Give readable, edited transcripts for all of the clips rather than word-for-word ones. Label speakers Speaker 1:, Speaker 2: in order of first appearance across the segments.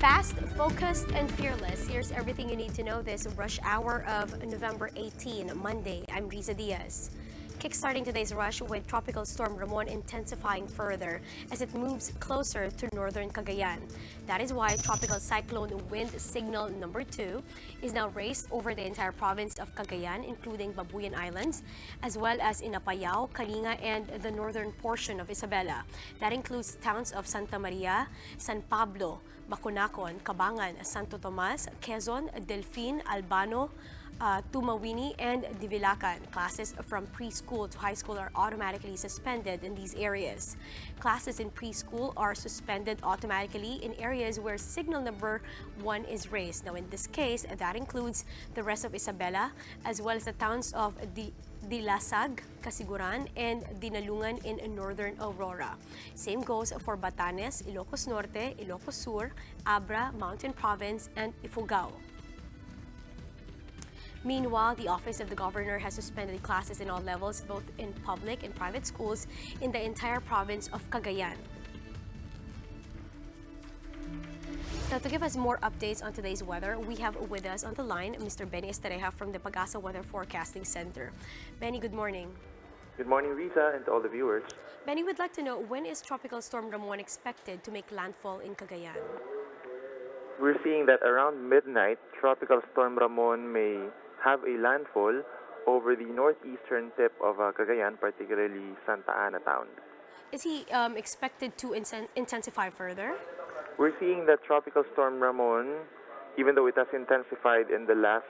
Speaker 1: Fast, focused, and fearless. Here's everything you need to know this rush hour of November 18, Monday. I'm Riza Diaz. Kickstarting today's rush with Tropical Storm Ramon intensifying further as it moves closer to northern Cagayan. That is why Tropical Cyclone Wind Signal number 2 is now raised over the entire province of Cagayan, including Babuyan Islands, as well as in Apayao, Kalinga, and the northern portion of Isabela. That includes towns of Santa Maria, San Pablo, Bacunacon, Cabangan, Santo Tomas, Quezon, Delfin, Albano, Tumawini, and Divilacan. Classes from preschool to high school are automatically suspended in these areas. Classes in preschool are suspended automatically in areas where signal number 1 is raised. Now, in this case, that includes the rest of Isabela, as well as the towns of Dilasag, Casiguran, and Dinalungan in northern Aurora. Same goes for Batanes, Ilocos Norte, Ilocos Sur, Abra, Mountain Province, and Ifugao. Meanwhile, the Office of the Governor has suspended classes in all levels, both in public and private schools in the entire province of Cagayan. Now, to give us more updates on today's weather, we have with us on the line Mr. Benny Estareja from the Pagasa Weather Forecasting Center. Benny, good morning.
Speaker 2: Good morning, Rita, and to all the viewers.
Speaker 1: Benny, we'd like to know, when is Tropical Storm Ramon expected to make landfall in Cagayan?
Speaker 2: We're seeing that around midnight, Tropical Storm Ramon may have a landfall over the northeastern tip of Cagayan, particularly Santa Ana town.
Speaker 1: Is he expected to intensify further?
Speaker 2: We're seeing that Tropical Storm Ramon, even though it has intensified in the last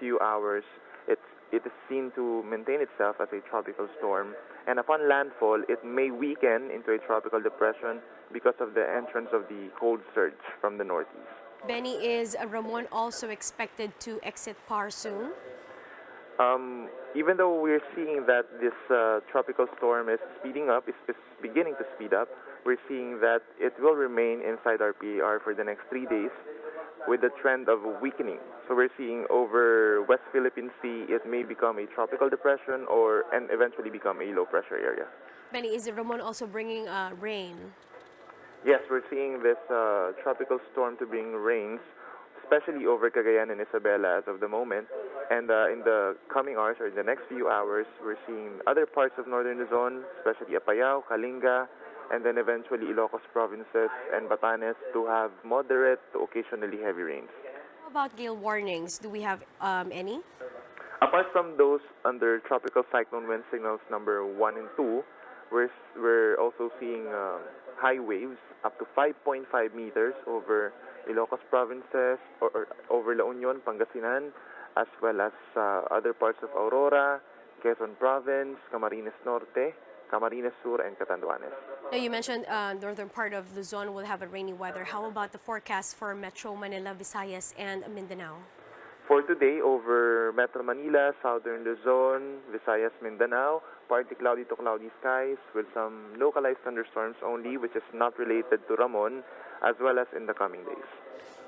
Speaker 2: few hours, it is seen to maintain itself as a tropical storm. And upon landfall, it may weaken into a tropical depression because of the entrance of the cold surge from the northeast.
Speaker 1: Benny, is Ramon also expected to exit PAR soon?
Speaker 2: Even though we're seeing that this tropical storm is speeding up, is beginning to speed up, we're seeing that it will remain inside our PAR for the next 3 days with the trend of weakening. So we're seeing over West Philippine Sea, it may become a tropical depression and eventually become a low pressure area.
Speaker 1: Benny, is Ramon also bringing rain?
Speaker 2: Yes, we're seeing this tropical storm to bring rains, especially over Cagayan and Isabela as of the moment. And in the coming hours or in the next few hours, we're seeing other parts of northern Luzon, especially Apayao, Kalinga, and then eventually Ilocos provinces and Batanes to have moderate to occasionally heavy rains.
Speaker 1: How about gale warnings? Do we have any?
Speaker 2: Apart from those under tropical cyclone wind signals number 1 and 2, we're also seeing high waves up to 5.5 meters over Ilocos provinces or over La Union, Pangasinan, as well as other parts of Aurora, Quezon province, Camarines Norte, Camarines Sur, and Catanduanes.
Speaker 1: Now, you mentioned northern part of Luzon will have a rainy weather. How about the forecast for Metro Manila, Visayas, and Mindanao?
Speaker 2: For today, over Metro Manila, Southern Luzon, Visayas, Mindanao, partly cloudy to cloudy skies with some localized thunderstorms only, which is not related to Ramon, as well as in the coming days.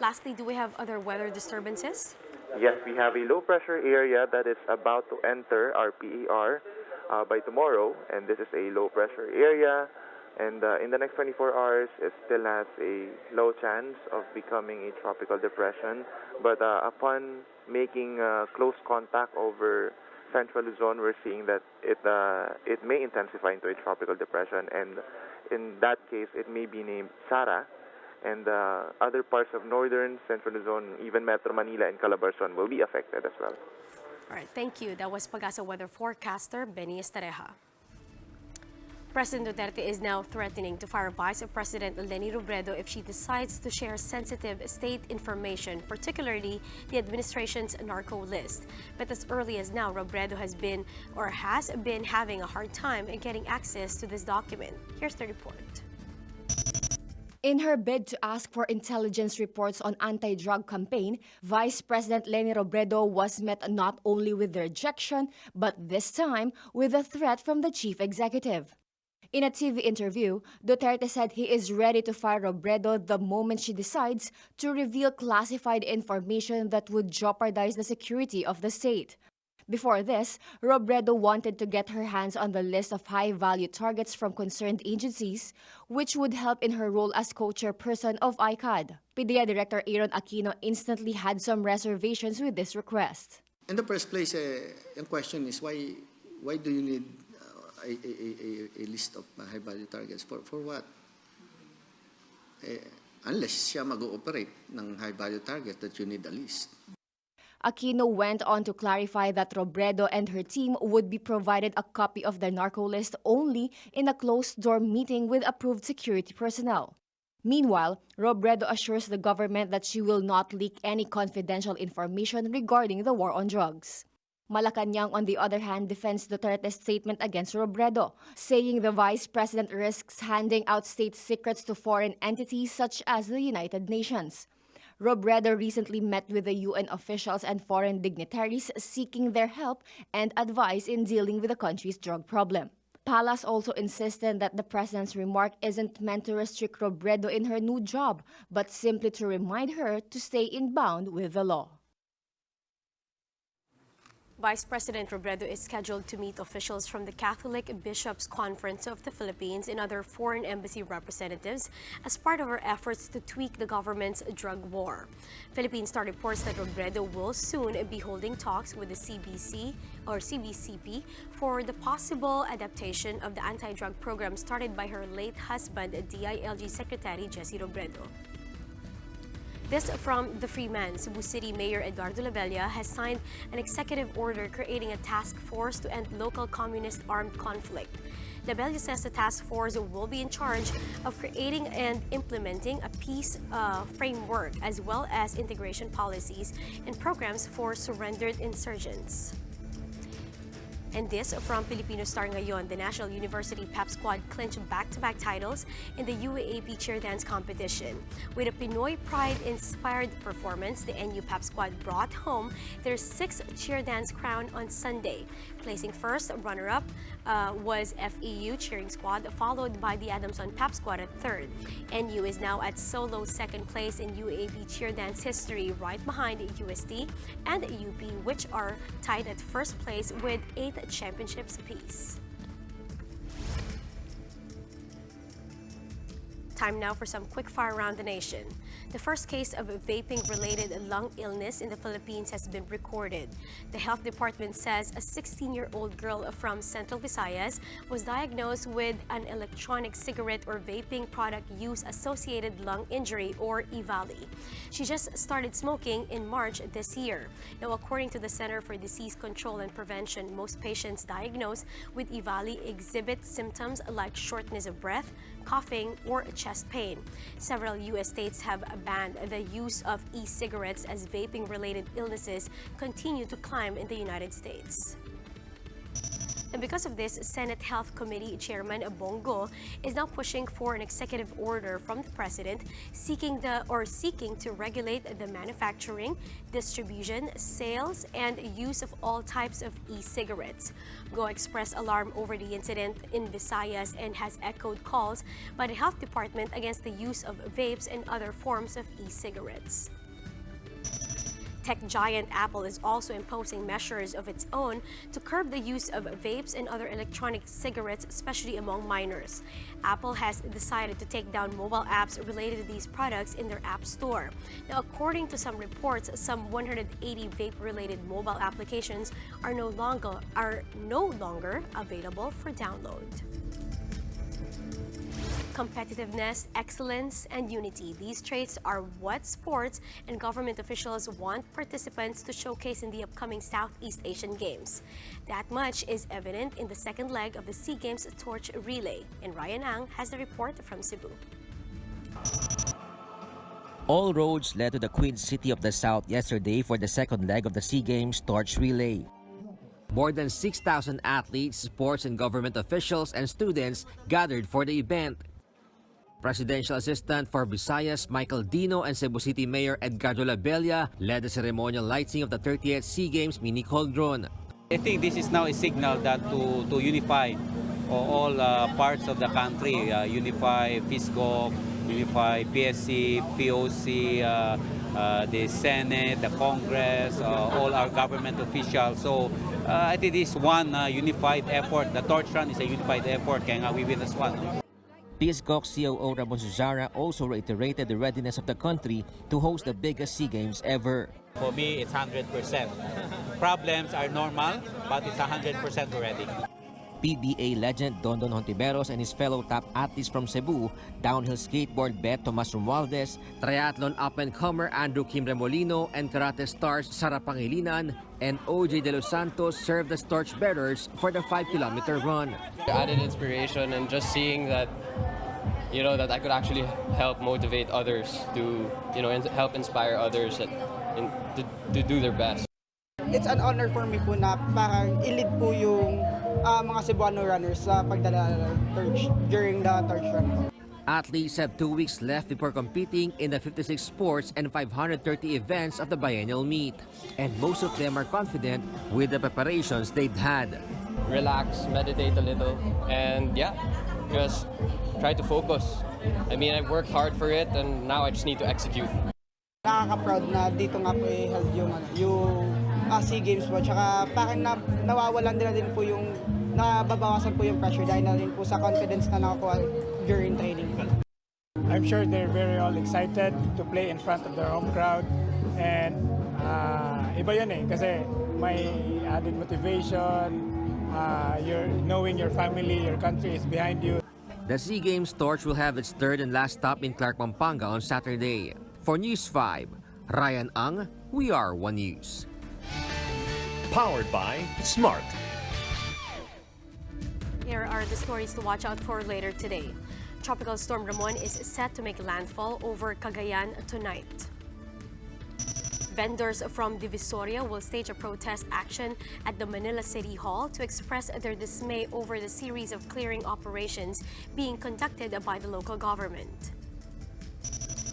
Speaker 1: Lastly, do we have other weather disturbances?
Speaker 2: Yes, we have a low pressure area that is about to enter our PAR by tomorrow, and this is a low pressure area. And in the next 24 hours, it still has a low chance of becoming a tropical depression. But upon making close contact over central Luzon, we're seeing that it may intensify into a tropical depression. And in that case, it may be named Sara. And other parts of northern, central Luzon, even Metro Manila and Calabarzon will be affected as well.
Speaker 1: All right, thank you. That was Pagasa weather forecaster Benny Estareja. President Duterte is now threatening to fire Vice President Leni Robredo if she decides to share sensitive state information, particularly the administration's narco list. But as early as now, Robredo has been having a hard time in getting access to this document. Here's the report.
Speaker 3: In her bid to ask for intelligence reports on anti-drug campaign, Vice President Leni Robredo was met not only with rejection, but this time with a threat from the chief executive. In a TV interview, Duterte said he is ready to fire Robredo the moment she decides to reveal classified information that would jeopardize the security of the state. Before this, Robredo wanted to get her hands on the list of high-value targets from concerned agencies, which would help in her role as co-chairperson of ICAD. PDEA Director Aaron Aquino instantly had some reservations with this request.
Speaker 4: In the first place, the question is why do you need a list of high-value targets? For what? Unless siya mag-ooperate ng high-value target that you need a list.
Speaker 3: Aquino went on to clarify that Robredo and her team would be provided a copy of the narco list only in a closed-door meeting with approved security personnel. Meanwhile, Robredo assures the government that she will not leak any confidential information regarding the war on drugs. Malacanang, on the other hand, defends Duterte's statement against Robredo, saying the vice president risks handing out state secrets to foreign entities such as the United Nations. Robredo recently met with the UN officials and foreign dignitaries seeking their help and advice in dealing with the country's drug problem. Palas also insisted that the president's remark isn't meant to restrict Robredo in her new job, but simply to remind her to stay in bound with the law.
Speaker 1: Vice President Robredo is scheduled to meet officials from the Catholic Bishops' Conference of the Philippines and other foreign embassy representatives as part of her efforts to tweak the government's drug war. Philippine Star reports that Robredo will soon be holding talks with the CBCP for the possible adaptation of the anti-drug program started by her late husband, DILG Secretary Jesse Robredo. This from the Freeman. Cebu City Mayor Edgardo Labella has signed an executive order creating a task force to end local communist armed conflict. Labella says the task force will be in charge of creating and implementing a peace framework as well as integration policies and programs for surrendered insurgents. And this from Filipino Star ngayon, the National University Pep Squad clinched back-to-back titles in the UAAP cheer dance competition. With a Pinoy pride-inspired performance, the NUPepSquad brought home their 6th cheer dance crown on Sunday. Placing first, runner-up was FEU Cheering Squad, followed by the Adamson Pep Squad at third. NU is now at solo second place in UAAP cheer dance history, right behind UST and UP, which are tied at first place with 8 championships apiece. Time now for some quick fire around the nation. The first case of vaping-related lung illness in the Philippines has been recorded. The health department says a 16-year-old girl from Central Visayas was diagnosed with an electronic cigarette or vaping product use-associated lung injury, or EVALI. She just started smoking in March this year. Now, according to the Center for Disease Control and Prevention, most patients diagnosed with EVALI exhibit symptoms like shortness of breath, coughing, or chest pain. Several U.S. states have banned the use of e-cigarettes as vaping-related illnesses continue to climb in the United States. And because of this, Senate Health Committee Chairman Bongo is now pushing for an executive order from the President seeking to regulate the manufacturing, distribution, sales, and use of all types of e-cigarettes. Go expressed alarm over the incident in Visayas and has echoed calls by the Health Department against the use of vapes and other forms of e-cigarettes. Tech giant Apple is also imposing measures of its own to curb the use of vapes and other electronic cigarettes, especially among minors. Apple has decided to take down mobile apps related to these products in their App Store. Now, according to some reports, some 180 vape-related mobile applications are no longer available for download. Competitiveness, excellence, and unity. These traits are what sports and government officials want participants to showcase in the upcoming Southeast Asian Games. That much is evident in the second leg of the SEA Games torch relay. And Ryan Ang has the report from Cebu.
Speaker 5: All roads led to the Queen City of the South yesterday for the second leg of the SEA Games torch relay. More than 6,000 athletes, sports and government officials, and students gathered for the event. Presidential Assistant for Visayas Michael Dino and Cebu City Mayor Edgardo Labella led the ceremonial lighting of the 30th SEA Games mini cauldron.
Speaker 6: I think this is now a signal that to unify all parts of the country, unify FISGO, unify PSC, POC, the Senate, the Congress, all our government officials. So I think this one unified effort. The torch run is a unified effort. Kaya nga we win as one.
Speaker 5: PSCOC COO Ramon also reiterated the readiness of the country to host the biggest SEA Games ever.
Speaker 6: For me, it's 100%. Problems are normal, but it's 100% ready.
Speaker 5: PBA legend Dondon Hontiveros and his fellow top athletes from Cebu, downhill skateboard vet Tomas Romualdez, triathlon up-and-comer Andrew Kim Remolino, and karate stars Sara Pangilinan and OJ De Los Santos served as torchbearers for the 5-kilometer run.
Speaker 7: Added inspiration and just seeing that, that I could actually help motivate others to, help inspire others to do their best.
Speaker 8: It's an honor for me po na parang i-lead po yung mga Cebuano runners sa pagdala torch during the torch run.
Speaker 5: Athletes have 2 weeks left before competing in the 56 sports and 530 events of the biennial meet. And most of them are confident with the preparations they've had.
Speaker 7: Relax, meditate a little, and just try to focus. I mean, I've worked hard for it and now I just need to execute.
Speaker 8: Nakaka-proud na dito nga po i-held yung SEA Games po. Tsaka parang nawawalan din po yung, nababawasan po yung pressure dahil na rin po sa confidence na nakakuha during training.
Speaker 9: I'm sure they're very all excited to play in front of their home crowd. And iba yun kasi may added motivation, you're knowing your family, your country is behind you.
Speaker 5: The SEA Games torch will have its third and last stop in Clark, Pampanga on Saturday. For News 5, Ryan Ang, We Are One News.
Speaker 10: Powered by Smart.
Speaker 1: Here are the stories to watch out for later today. Tropical storm Ramon is set to make landfall over Cagayan tonight. Vendors from Divisoria will stage a protest action at the Manila City Hall to express their dismay over the series of clearing operations being conducted by the local government.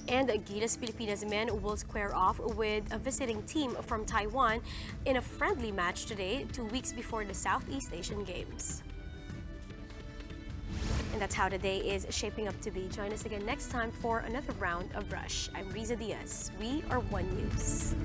Speaker 1: And Gilas Pilipinas men will square off with a visiting team from Taiwan in a friendly match today, 2 weeks before the Southeast Asian Games. And that's how today is shaping up to be. Join us again next time for another round of Rush. I'm Riza Diaz. We are One News.